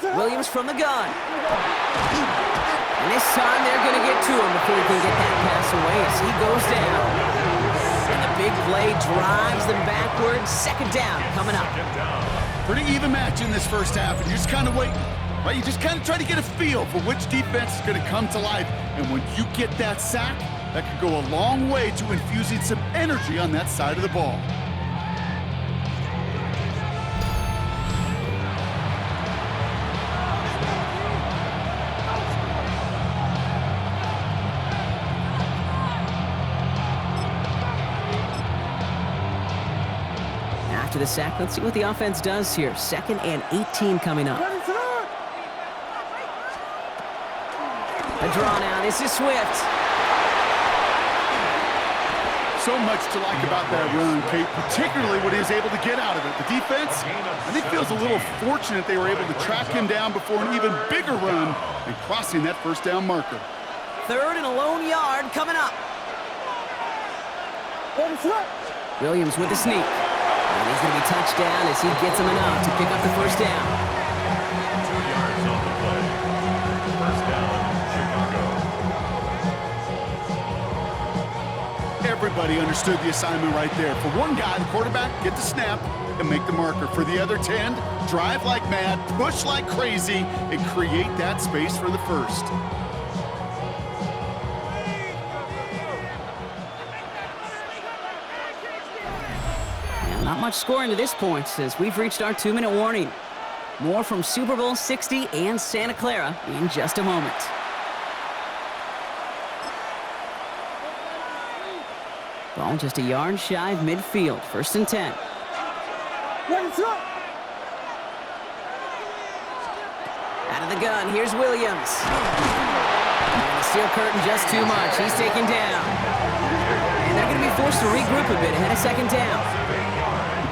Williams from the gun. And this time they're going to get to him before he can get that pass away as he goes down. And the big play drives them backwards. Second down coming up. Pretty even match in this first half, and you're just kind of waiting. Right? You just kind of try to get a feel for which defense is going to come to life. And when you get that sack, that could go a long way to infusing some energy on that side of the ball. After the sack, let's see what the offense does here. 2nd and 18 coming up. A draw now. This is Swift. So much to like about that run, Kate, particularly what he was able to get out of it. The defense, I think, feels a little fortunate they were able to track him down before an even bigger run and crossing that first down marker. 3rd and a lone yard coming up. Williams with the sneak. And he's going to be touched down as he gets him enough to pick up the first down. 2 yards on the play. First down, Chicago. Everybody understood the assignment right there. For one guy, the quarterback, get the snap and make the marker. For the other 10, drive like mad, push like crazy, and create that space for the first. Not much scoring to this point as we've reached our 2-minute warning. More from Super Bowl 60 and Santa Clara in just a moment. Ball just a yard shy of midfield. 1st and 10. Out of the gun, here's Williams. And the steel curtain just too much. He's taken down. And they're going to be forced to regroup a bit ahead of 2nd down.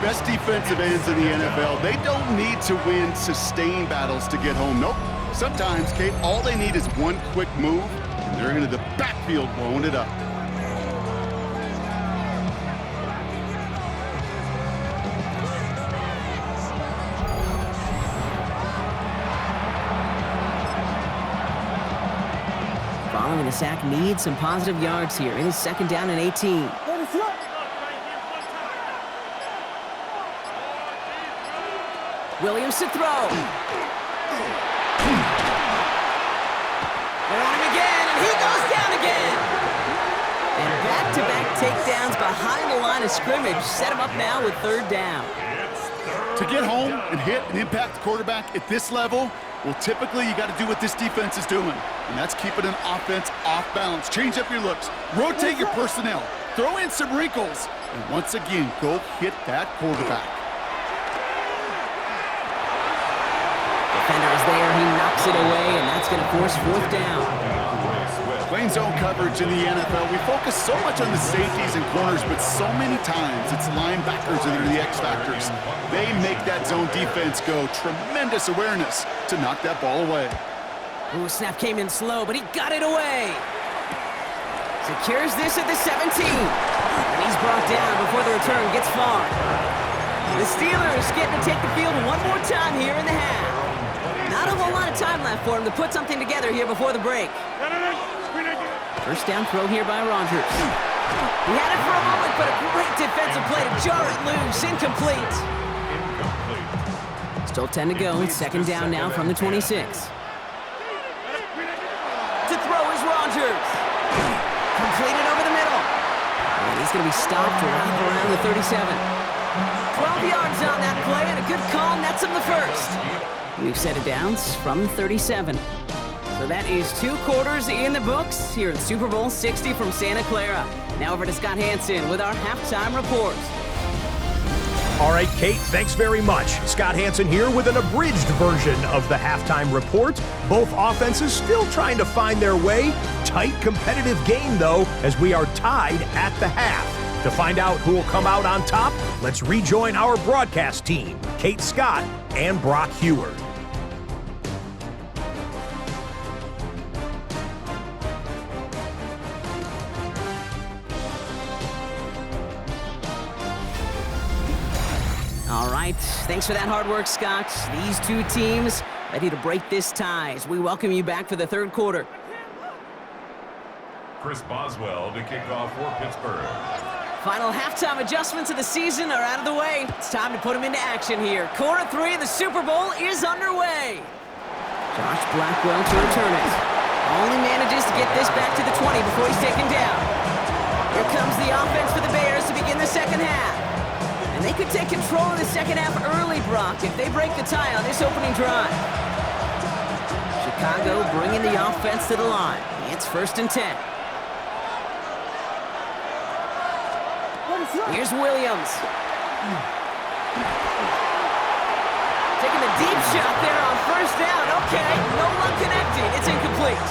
Best defensive ends in the NFL, they don't need to win sustained battles to get home. Nope. Sometimes, Kate, all they need is one quick move, and they're into the backfield blowing it up. Following the sack needs some positive yards here. It is 2nd down and 18. Williams to throw. They're on him again, and he goes down again. And back-to-back takedowns behind the line of scrimmage set him up now with 3rd down. To get home and hit and impact the quarterback at this level, well, typically you got to do what this defense is doing, and that's keeping an offense off balance. Change up your looks, rotate your personnel, throw in some wrinkles, and once again, go hit that quarterback. Defender is there, he knocks it away, and that's going to force 4th down. Playing zone coverage in the NFL, we focus so much on the safeties and corners, but so many times it's linebackers that are the X factors. They make that zone defense go. Tremendous awareness to knock that ball away. Ooh, snap came in slow, but he got it away. Secures this at the 17. And he's brought down before the return gets far. The Steelers getting to take the field one more time here in the half. Not a whole lot of time left for him to put something together here before the break. First down throw here by Rodgers. He had it for a moment, but a great defensive play to jar it loose. Incomplete. Still 10 to go. 2nd down now from the 26. To throw is Rodgers. Completed over the middle. And he's going to be stopped right around the 37. 12 yards on that play, and a good call nets him the first. We've set it down from 37. So that is 2 quarters in the books here in Super Bowl 60 from Santa Clara. Now over to Scott Hanson with our halftime report. All right, Kate, thanks very much. Scott Hanson here with an abridged version of the halftime report. Both offenses still trying to find their way. Tight, competitive game, though, as we are tied at the half. To find out who will come out on top, let's rejoin our broadcast team, Kate Scott and Brock Heward. All right, thanks for that hard work, Scott. These two teams ready to break this tie as we welcome you back for the third quarter. Chris Boswell to kick off for Pittsburgh. Final halftime adjustments of the season are out of the way. It's time to put them into action here. Quarter 3 of the Super Bowl is underway. Josh Blackwell to return it. Only manages to get this back to the 20 before he's taken down. Here comes the offense for the Bears to begin the second half. And they could take control of the second half early, Brock, if they break the tie on this opening drive. Chicago bringing the offense to the line. It's 1st and 10. Here's Williams. Taking the deep shot there on 1st down. Okay, no luck connecting. It's incomplete.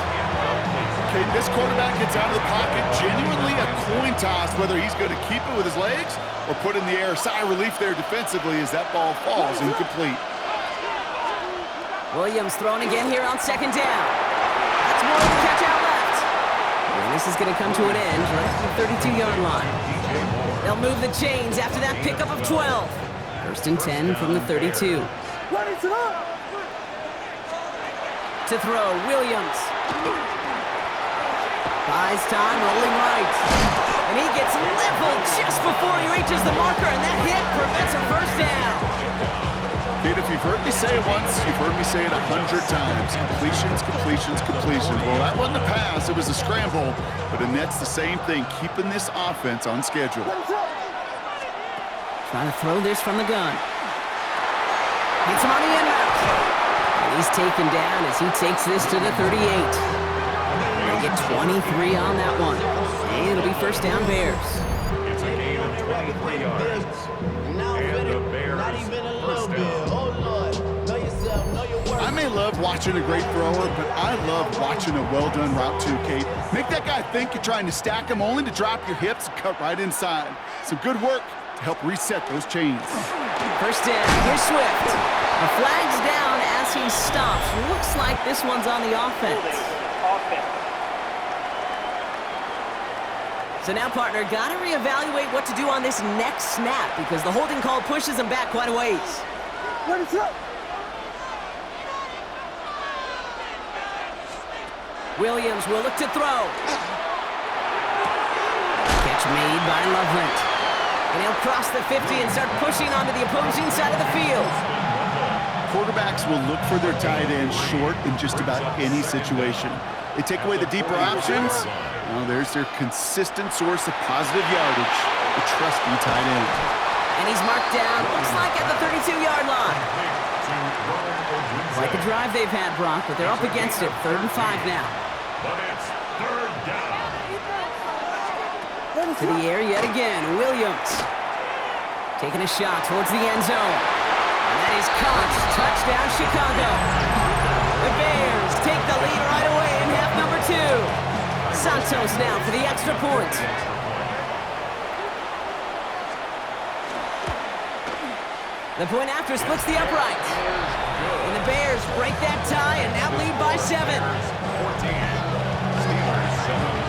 Okay, this quarterback gets out of the pocket. Genuinely a coin toss whether he's going to keep it with his legs or put in the air. Sigh of relief there defensively as that ball falls incomplete. Williams throwing again here on 2nd down. That's more than catch out left. And this is going to come to an end right at the 32-yard line. They'll move the chains after that pickup of 12. 1st and 10 from the 32. To throw, Williams. Buys time, rolling right. And he gets leveled just before he reaches the marker, and that hit prevents a 1st down. Kate, if you've heard me say it once, you've heard me say it 100 times. Completions, completions, completions. Well, that wasn't a pass, it was a scramble. But the Nets, the same thing, keeping this offense on schedule. Trying to throw this from the gun. Hits him on the end route. And he's taken down as he takes this to the 38. They get 23 on that one. And it'll be 1st down Bears. It's a gain of 23 yards. And the Bears 1st down. I may love watching a great thrower, but I love watching a well-done route too, Kate. Make that guy think you're trying to stack him only to drop your hips and cut right inside. Some good work to help reset those chains. 1st down, here's Swift. The flag's down as he stops. Looks like this one's on the offense. So now, partner, got to reevaluate what to do on this next snap because the holding call pushes him back quite a ways. What is up? Williams will look to throw. Catch made by Loveland. And he'll cross the 50 and start pushing onto the opposing side of the field. Quarterbacks will look for their tight end short in just about any situation. They take away the deeper options. Well, there's their consistent source of positive yardage, the trusty tight end. And he's marked down, looks like at the 32-yard line. Quite the drive they've had, Brock, but they're up against it. 3rd and 5 now. But it's 3rd down. To the air yet again, Williams. Taking a shot towards the end zone. And that is caught. Touchdown, Chicago. The Bears take the lead right away in half number 2. Santos now for the extra point. The point after splits the upright. And the Bears break that tie and now lead by 7. 14. Steelers 7.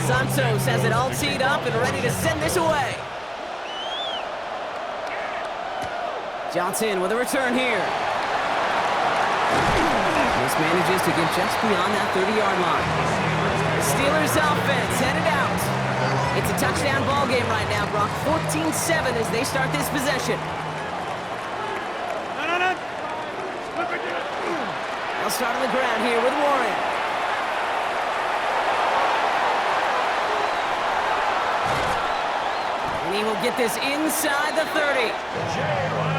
Santos has it all teed up and ready to send this away. Johnson with a return here. This manages to get just beyond that 30-yard line. The Steelers offense headed out. It's a touchdown ball game right now, Brock. 14-7 as they start this possession. They'll start on the ground here with Warren. And he will get this inside the 30.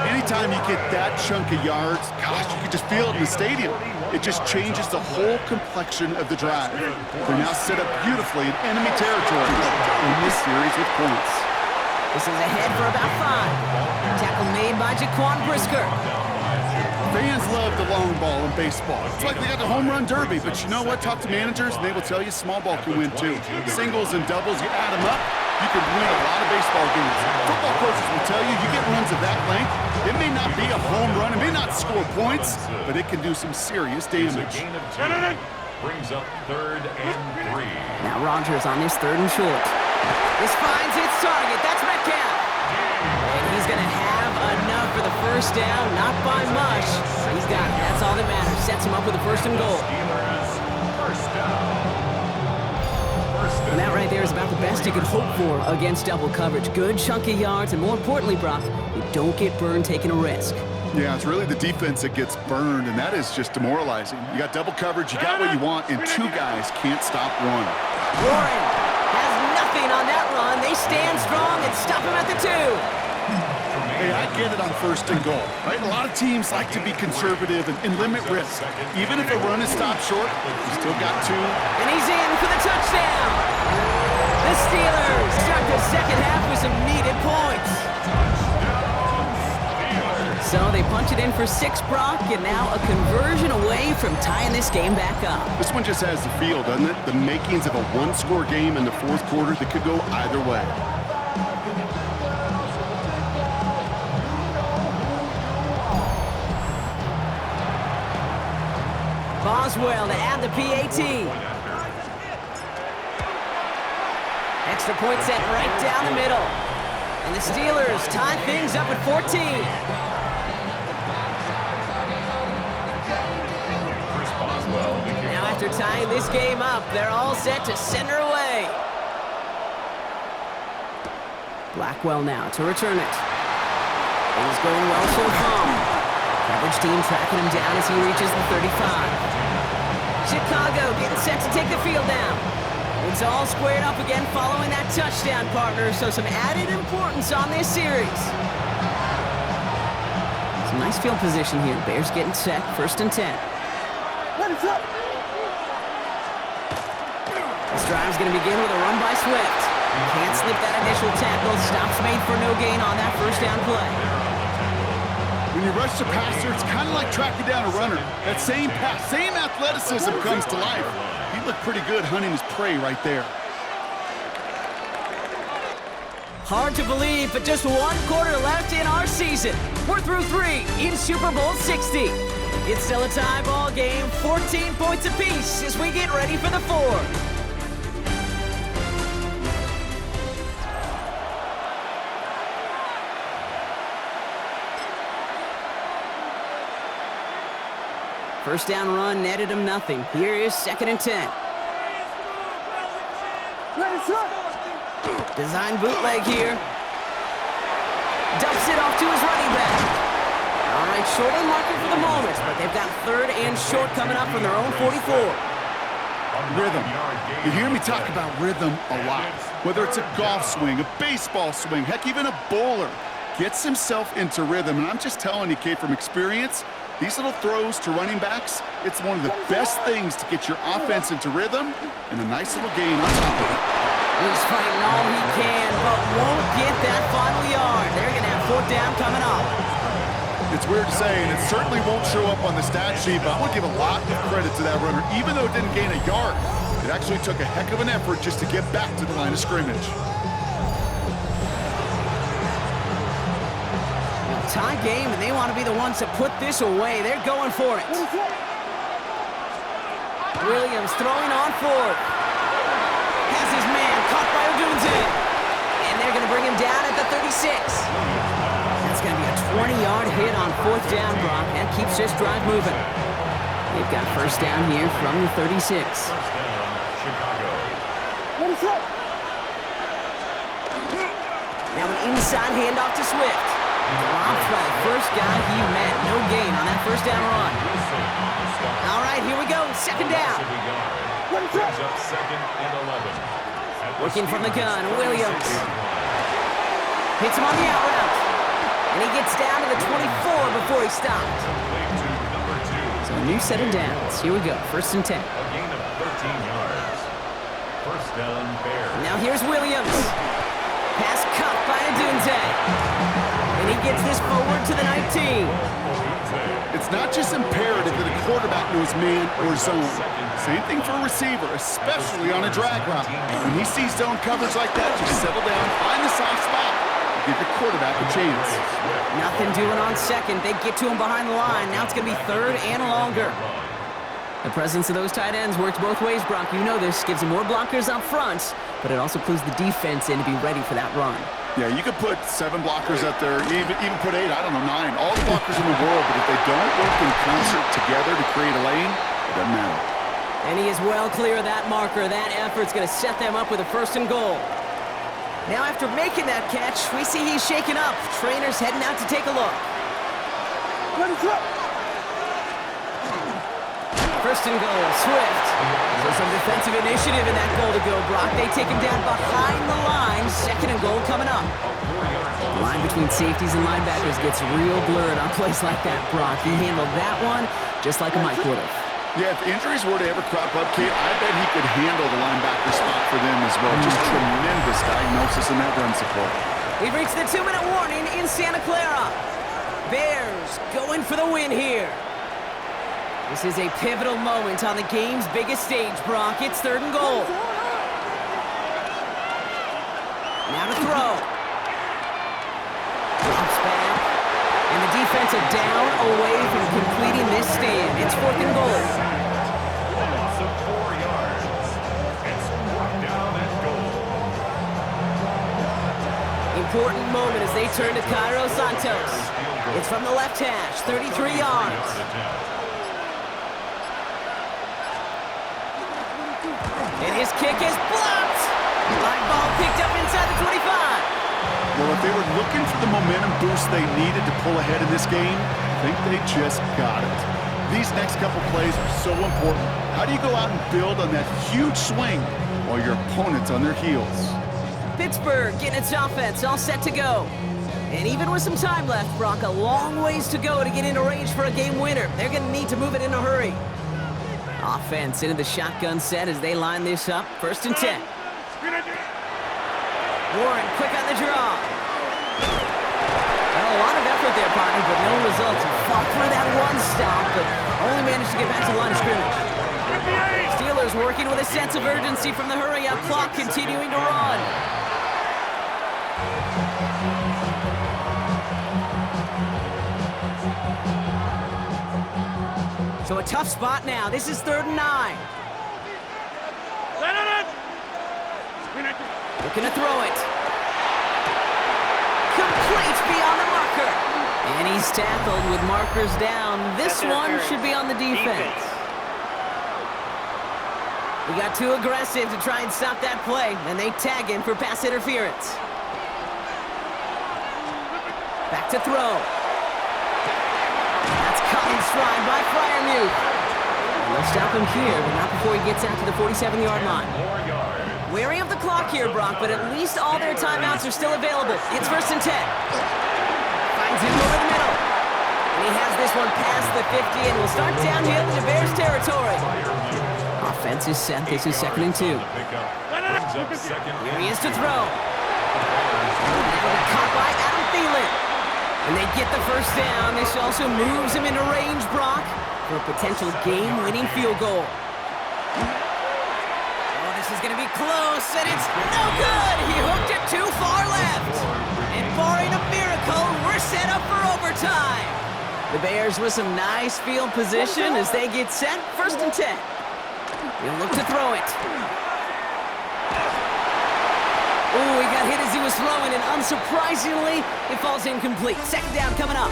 Anytime you get that chunk of yards, gosh, you can just feel it in the stadium. It just changes the whole complexion of the drive. They're now set up beautifully in enemy territory in this series with points. This is ahead for about 5. Tackle made by Jaquan Brisker. Fans love the long ball in baseball. It's like they got the home run derby, but you know what? Talk to managers, and they will tell you small ball can win too. Singles and doubles, you add them up, you can win a lot of baseball games. Football coaches will tell you, you get runs of that length, it may not be a home run, it may not score points, but it can do some serious damage. Brings up 3rd and 3. Now Rodgers on this 3rd and short. This finds its target. That's Metcalf. And he's going first down, not by much. He's got it. That's all that matters. Sets him up with a 1st and goal. And that right there is about the best you could hope for against double coverage. Good chunky yards, and more importantly, Brock, you don't get burned taking a risk. Yeah, it's really the defense that gets burned, and that is just demoralizing. You got double coverage, you got what you want, and 2 guys can't stop one. Warren has nothing on that run. They stand strong and stop him at the 2. Hey, I get it on 1st and goal, right? A lot of teams like to be conservative and limit risk. Even if a run is stopped short, you still got 2. And he's in for the touchdown. The Steelers start the second half with some needed points. So they punch it in for 6, Brock, and now a conversion away from tying this game back up. This one just has the feel, doesn't it? The makings of a 1-score game in the 4th quarter that could go either way. Boswell to add the PAT. Extra point set right down the middle. And the Steelers tie things up at 14. Now after tying this game up, they're all set to send her away. Blackwell now to return it. Things going well so far. Coverage team tracking him down as he reaches the 35. Chicago getting set to take the field down. It's all squared up again following that touchdown, partner, so some added importance on this series. Some nice field position here. Bears getting set, 1st and 10. This drive's going to begin with a run by Swift. Can't slip that initial tackle. Stops made for no gain on that 1st down play. When you rush the passer, it's kind of like tracking down a runner. That same pass, same athleticism comes to life. He looked pretty good hunting his prey right there. Hard to believe, but just 1 quarter left in our season. We're through 3 in Super Bowl 60. It's still a tie ball game, 14 points apiece as we get ready for the 4th. First down run netted him nothing. Here is 2nd and 10. Design bootleg here. Dumps it off to his running back. All right, short on marker for the moment, but they've got 3rd and short coming up from their own 44. Rhythm. You hear me talk about rhythm a lot. Whether it's a golf swing, a baseball swing, heck, even a bowler gets himself into rhythm. And I'm just telling you, Kate, from experience, these little throws to running backs, it's one of the best things to get your offense into rhythm and a nice little gain on top of it. He's fighting all he can, but won't get that final yard. They're going to have 4th down coming up. It's weird to say, and it certainly won't show up on the stat sheet, but I want to give a lot of credit to that runner. Even though it didn't gain a yard, it actually took a heck of an effort just to get back to the line of scrimmage. Tie game, and they want to be the ones to put this away. They're going for it. Williams throwing on 4th. Has his man caught by Odunze. And they're going to bring him down at the 36. That's going to be a 20-yard hit on 4th down, Brock. That keeps this drive moving. They've got 1st down here from the 36. Now an inside handoff to Swift. Dropped by the first guy he met. No gain on that 1st down run. All right, here we go. 2nd down. Working from the gun, Williams. Hits him on the out route. And he gets down to the 24 before he stopped. So a new set of downs. Here we go. 1st and 10. A gain of 13 yards. 1st down, Bears. Now here's Williams. Pass cut by Odunze. And he gets this forward to the 19. It's not just imperative that a quarterback knows man or zone. Same thing for a receiver, especially on a drag route. When he sees zone coverage like that, just settle down, find the soft spot, and give your quarterback a chance. Nothing doing on 2nd. They get to him behind the line. Now it's going to be 3rd and longer. The presence of those tight ends works both ways, Brock. You know this. Gives them more blockers up front, but it also clues the defense in to be ready for that run. Yeah, you could put 7 blockers up there, even put 8, I don't know, 9. All the blockers in the world, but if they don't work in concert together to create a lane, it doesn't matter. And he is well clear of that marker. That effort's going to set them up with a 1st and goal. Now after making that catch, we see he's shaken up. Trainer's heading out to take a look. 1st and goal, Swift. So some defensive initiative in that goal to go, Brock. They take him down behind the line. 2nd and goal coming up. The line between safeties and linebackers gets real blurred on plays like that, Brock. He handled that one just like a Mike would have. Yeah, if injuries were to ever crop up, Kate, I bet he could handle the linebacker spot for them as well. Just tremendous diagnosis in that run support. We've reached the 2-minute warning in Santa Clara. Bears going for the win here. This is a pivotal moment on the game's biggest stage, Brock. It's 3rd and goal. Now to throw. Drops back. And the defensive down away from completing this stand. It's 4th and goal. Loss of 4 yards. It's brought down at goal. Important moment as they turn to Cairo Santos. It's from the left hash, 33 yards. And his kick is blocked. Line ball picked up inside the 25. Well, if they were looking for the momentum boost they needed to pull ahead in this game, I think they just got it. These next couple plays are so important. How do you go out and build on that huge swing while your opponent's on their heels? Pittsburgh getting its offense all set to go. And even with some time left, Brock, a long ways to go to get into range for a game winner. They're going to need to move it in a hurry. Offense into the shotgun set as they line this up. 1st and 10. Warren quick on the draw. Well, a lot of effort there, partner, but no results. He fought through that one stop, but only managed to get back to the line of scrimmage. Steelers working with a sense of urgency from the hurry-up clock, continuing to run. So a tough spot now. This is 3rd and 9. Looking to throw it. Complete beyond the marker. And he's tackled with markers down. This one should be on the defense. We got too aggressive to try and stop that play, and they tag him for pass interference. Back to throw. That's cut in stride by Freiermuth. They'll stop him here, but not before he gets out to the 47-yard line. Wary of the clock here, Brock, but at least all their timeouts are still available. It's 1st and 10. Finds him over the middle. And he has this one past the 50 and will start downhill into Bears territory. Offense is set. This is 2nd and 2. Here he is to throw. Caught by Adam Thielen. And they get the 1st down. This also moves him into range, Brock, for a potential game-winning field goal. This is going to be close, and it's no good! He hooked it too far left! And barring a miracle, we're set up for overtime! The Bears with some nice field position as they get set. 1st and 10. He'll look to throw it. Oh, he got hit as he was throwing, and unsurprisingly, it falls incomplete. 2nd down coming up.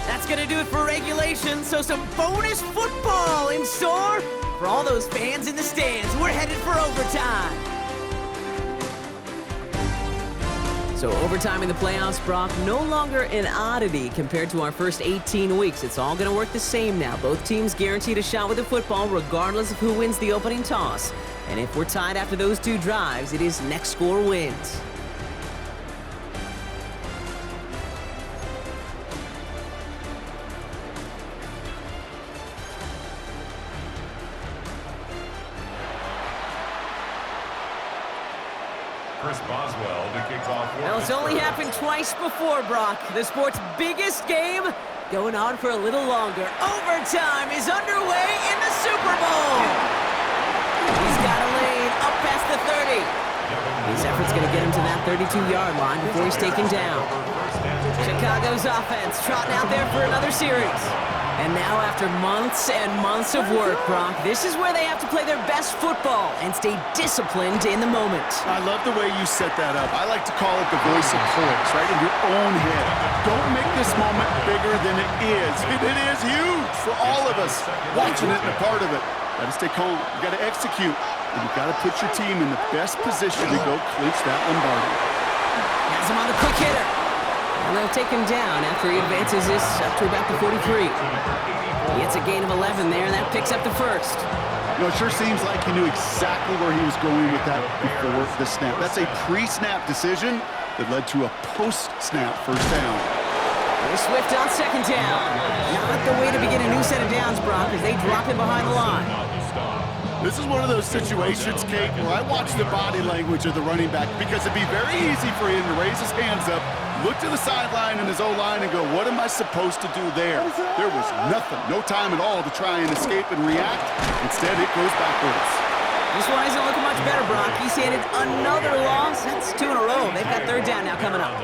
That's going to do it for regulation, so some bonus football in store for all those fans in the stands. We're headed for overtime. So overtime in the playoffs, Brock, no longer an oddity compared to our first 18 weeks. It's all going to work the same now. Both teams guaranteed a shot with the football regardless of who wins the opening toss. And if we're tied after those 2 drives, it is next score wins. Chris Boswell to kick off. Well, it's only happened twice before, Brock. The sport's biggest game going on for a little longer. Overtime is underway in the Super Bowl. He's got a lane up past the 30. His effort's going to get him to that 32-yard line before he's taken down. Chicago's offense trotting out there for another series. And now after months and months of work, Brock, this is where they have to play their best football and stay disciplined in the moment. I love the way you set that up. I like to call it the voice of poise, right in your own head. Don't make this moment bigger than it is. It is huge for all of us watching it and a part of it. Got to stay calm. You got to execute. And you got to put your team in the best position to go clinch that Lombardi. Has him on the quick hitter. And they'll take him down after he advances this up to about the 43. He gets a gain of 11 there, and that picks up the first. You know, it sure seems like he knew exactly where he was going with that before the snap. That's a pre-snap decision that led to a post-snap first down. Swift on second down. Not the way to begin a new set of downs, Brock, as they drop him behind the line. This is one of those situations, Kate, where I watch the body language of the running back because it'd be very easy for him to raise his hands up, look to the sideline and his O-line and go, what am I supposed to do there? There was nothing, no time at all to try and escape and react. Instead, it goes backwards. This one isn't looking much better, Brock. He's handed another loss. That's 2 in a row. They've got third down now coming up.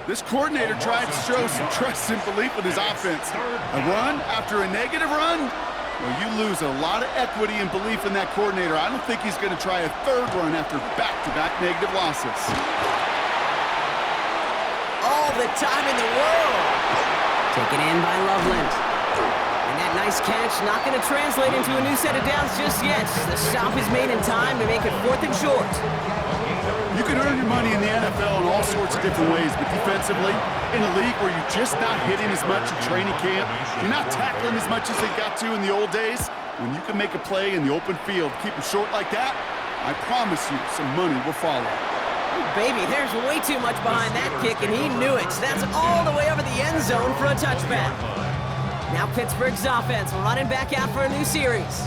This coordinator tried to show some trust and belief in his offense. A run after a negative run? Well, you lose a lot of equity and belief in that coordinator. I don't think he's going to try a third run after back-to-back negative losses. All the time in the world. Taken in by Loveland. And that nice catch not going to translate into a new set of downs just yet. The stop is made in time to make it 4th and short. You can earn your money in the NFL in all sorts of different ways, but defensively, in a league where you're just not hitting as much in training camp, you're not tackling as much as they got to in the old days, when you can make a play in the open field, keep them short like that, I promise you some money will follow. Oh, baby, there's way too much behind that kick, and he knew it. So that's all the way over the end zone for a touchback. Now Pittsburgh's offense running back out for a new series.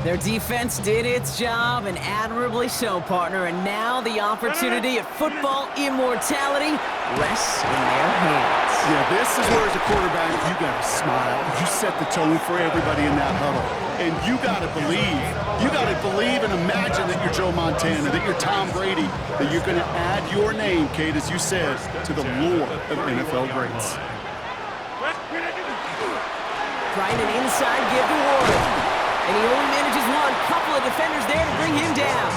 Their defense did its job, and admirably so, partner. And now the opportunity at football immortality rests in their hands. Yeah, this is where, as a quarterback, you got to smile. You set the tone for everybody in that huddle. And you got to believe. You got to believe and imagine that you're Joe Montana, that you're Tom Brady, that you're going to add your name, Kate, as you said, to the lore of NFL greats. Trying an inside give to Warren. And he only manages one. Couple of defenders there to bring him down.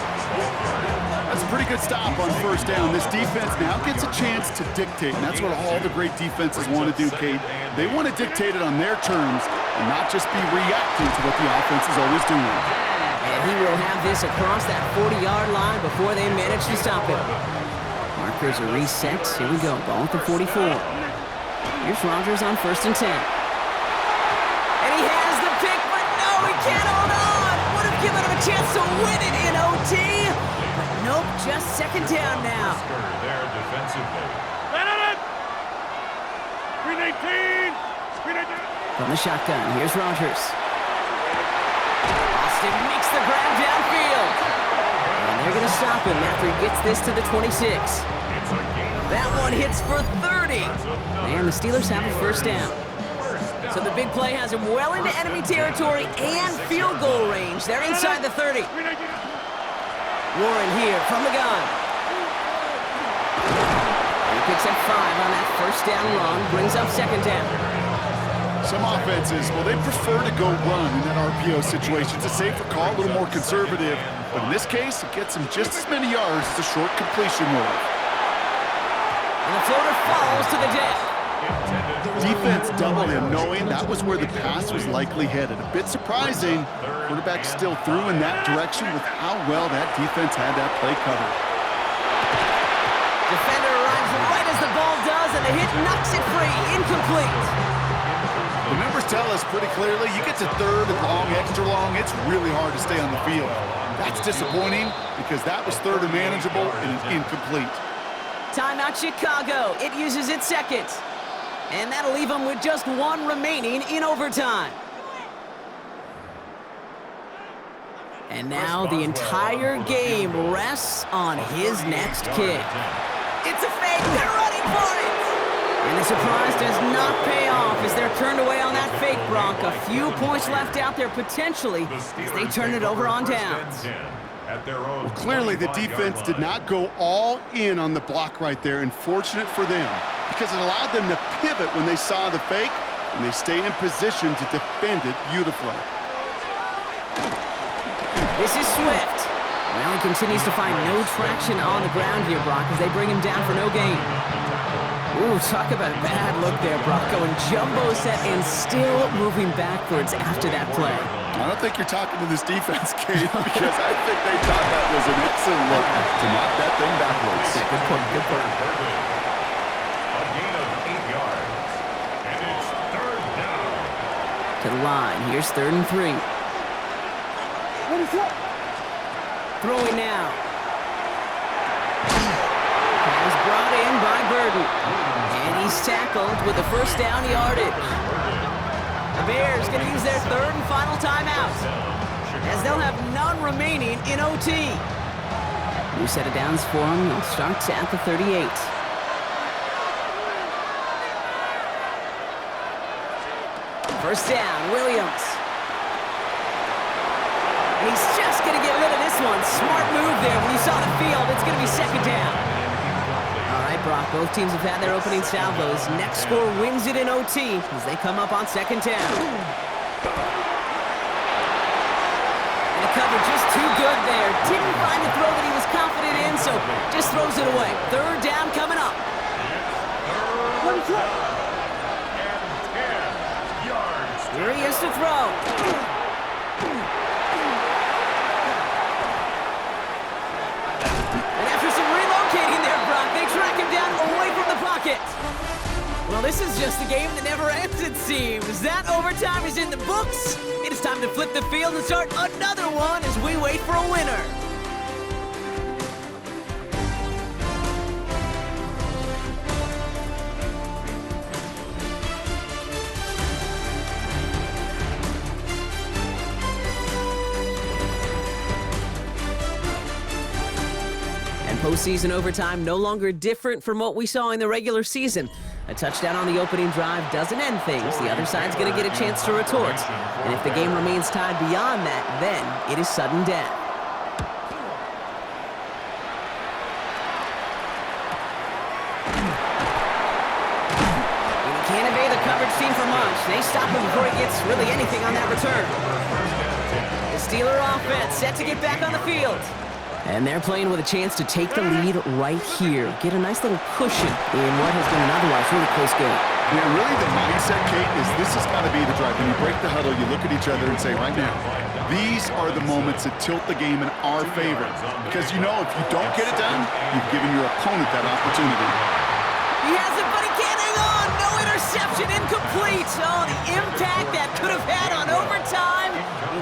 That's a pretty good stop on first down. This defense now gets a chance to dictate, and that's what all the great defenses want to do, Kate. They want to dictate it on their terms and not just be reacting to what the offense is always doing. And he will have this across that 40-yard line before they manage to stop him. Markers are reset. Here we go. Ball at the 44. Here's Rodgers on 1st and 10. And he has the pick, but no, he can't hold on. Would have given him a chance to win it in OT. But nope, just second down now. There defensively. Green 18. From the shotgun, here's Rodgers. Austin makes the grab downfield. And they're going to stop him after he gets this to the 26. That one hits for 30. And the Steelers have a first down. So the big play has him well into enemy territory and field goal range. They're inside the 30. Warren here from the gun. He picks up 5 on that first down run, brings up second down. Some offenses, well, they prefer to go run in that RPO situation. It's a safer call, a little more conservative. But in this case, it gets him just as many yards as a short completion move. And the floater falls to the deck. Defense doubled him, knowing that was where the pass was likely headed. A bit surprising, quarterback still threw in that direction with how well that defense had that play covered. Defender arrives right as the ball does, and the hit knocks it free. Incomplete. The numbers tell us pretty clearly, you get to third and long, extra long, it's really hard to stay on the field. That's disappointing because that was third and manageable and it's incomplete. Timeout Chicago. It uses its second. And that'll leave him with just 1 remaining in overtime. And now the entire game rests on his next kick. It's a fake. They're running for it. And the surprise does not pay off as they're turned away on that fake, Brock. A few points left out there potentially as they turn it over on downs. Well, clearly the defense did not go all in on the block right there, and fortunate for them, because it allowed them to pivot when they saw the fake and they stay in position to defend it beautifully. This is Swift. Well, he continues to find no traction on the ground here, Brock, as they bring him down for no gain. Ooh, talk about a bad look there, Brock. Going jumbo set and still moving backwards after that play. I don't think you're talking to this defense, Kate, because I think they thought that was an excellent look to knock that thing backwards. Good point, good point. A gain of 8 yards. And it's third down. To the line. Here's 3rd and 3. Throwing now. Pass brought in by Burden. And he's tackled with the first down yardage. The Bears going to use their 3rd and final timeout, as they'll have none remaining in OT. New set of downs for them. They'll start at the 38. First down, Williams. And he's just going to get rid of this one. Smart move there. When you saw the field, it's going to be 2nd down. All right, Brock, both teams have had their opening salvos. Next score wins it in OT as they come up on 2nd down. And the cover just too good there. Didn't find the throw that he was confident in, so just throws it away. 3rd down coming up. Here he is to throw. And after some relocating there, Brock, they track him down away from the pocket. Well, this is just a game that never ends, it seems. That overtime is in the books. It is time to flip the field and start another one as we wait for a winner. Postseason overtime no longer different from what we saw in the regular season. A touchdown on the opening drive doesn't end things. The other side's going to get a chance to retort. And if the game remains tied beyond that, then it is sudden death. And he can't evade the coverage team for much. They stop him before he gets really anything on that return. The Steeler offense set to get back on the field. And they're playing with a chance to take the lead right here. Get a nice little cushion in what has been an otherwise really close game. Yeah, really the mindset, Kate, is this has got to be the drive. When you break the huddle, you look at each other and say, right now, these are the moments that tilt the game in our favor. Because you know if you don't get it done, you've given your opponent that opportunity. He has it, but he can't hang on. No interception, incomplete. Oh, the impact that could have had on overtime.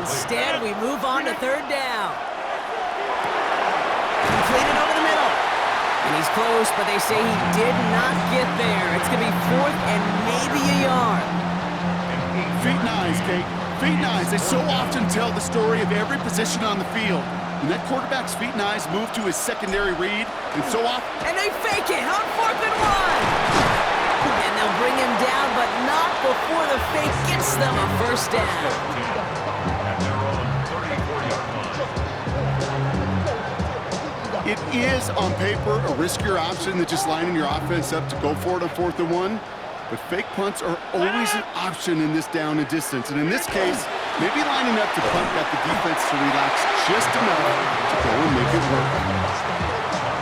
Instead, we move on to 3rd down. Completed over the middle. And he's close, but they say he did not get there. It's going to be 4th and maybe a yard. Feet and eyes, Kate. Feet and eyes. They so often tell the story of every position on the field. And that quarterback's feet and eyes move to his secondary read, and so often... And they fake it on 4th and 1. And they'll bring him down, but not before the fake gets them a first down. It is, on paper, a riskier option than just lining your offense up to go for it on 4th and 1. But fake punts are always an option in this down and distance. And in this case, maybe lining up to punt got the defense to relax just enough to go and make it work.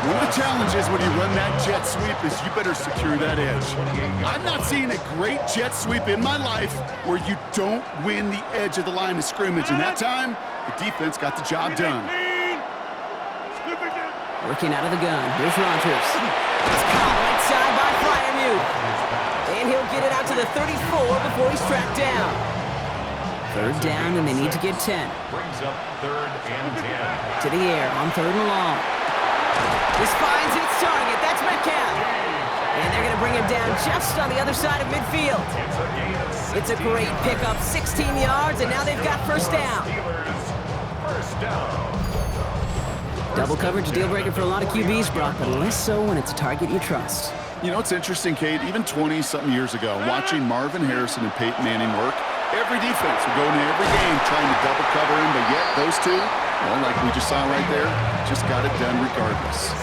One of the challenges when you run that jet sweep is you better secure that edge. I've not seen a great jet sweep in my life where you don't win the edge of the line of scrimmage. And that time, the defense got the job done. Working out of the gun. Here's Rodgers. It's caught right side by Freiermuth. And he'll get it out to the 34 before he's tracked down. 3rd down, and they need to get 10. Brings up 3rd and 10. To the air on 3rd and long. This finds its target. That's Metcalf. And they're going to bring him down just on the other side of midfield. It's a great pickup. 16 yards, and now they've got first down. First down. Double coverage deal breaker for a lot of QBs, Brock, but less so when it's a target you trust. You know, it's interesting, Kate, even 20-something years ago, watching Marvin Harrison and Peyton Manning work, every defense would go into every game trying to double cover him, but yet those two, well, like we just saw right there, just got it done regardless.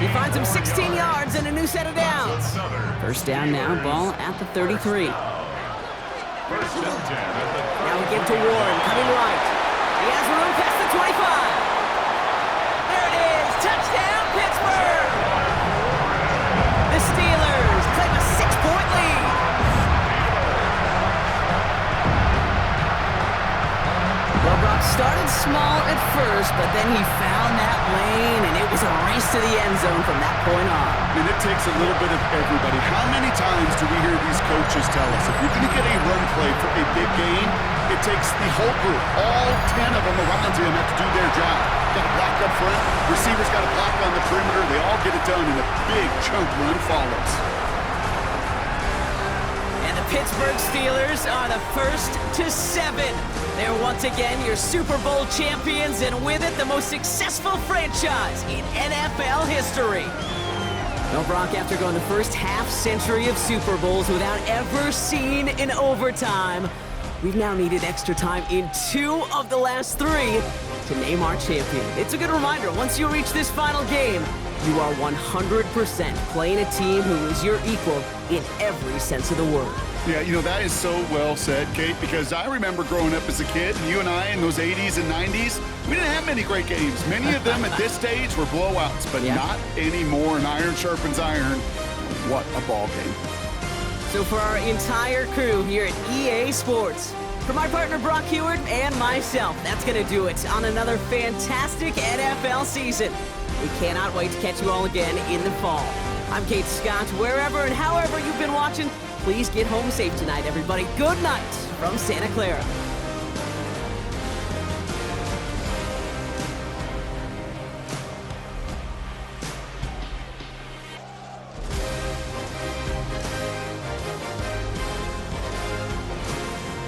He finds him 16 yards and a new set of downs. First down now, ball at the 33. First and 10 at the Now we give to Warren, coming right. He has room past the 25. There it is, touchdown Pittsburgh! The Steelers claim a 6-point lead. Well, Brock started small at first, but then he found that lane, and it was a race to the end zone from that point on. And it takes a little bit of everybody. How many times do we hear these coaches tell us, if you're going to get a run play for a big gain, it takes the whole group, all 10 of them around him have to do their job. Got to block up front, receivers got to block on the perimeter, they all get it done, and a big chunk run follows. And the Pittsburgh Steelers are the first to 7. They're once again your Super Bowl champions, and with it, the most successful franchise in NFL history. Well, Brock, after going the first half-century of Super Bowls without ever seeing an overtime, we've now needed extra time in 2 of the last 3 to name our champion. It's a good reminder, once you reach this final game, you are 100% playing a team who is your equal in every sense of the word. Yeah, you know, that is so well said, Kate, because I remember growing up as a kid, and you and I in those 80s and 90s, we didn't have many great games. Many of them at this stage were blowouts, but not anymore, and iron sharpens iron. What a ball game. So for our entire crew here at EA Sports, for my partner Brock Huard and myself, that's going to do it on another fantastic NFL season. We cannot wait to catch you all again in the fall. I'm Kate Scott. Wherever and however you've been watching, please get home safe tonight, everybody. Good night from Santa Clara.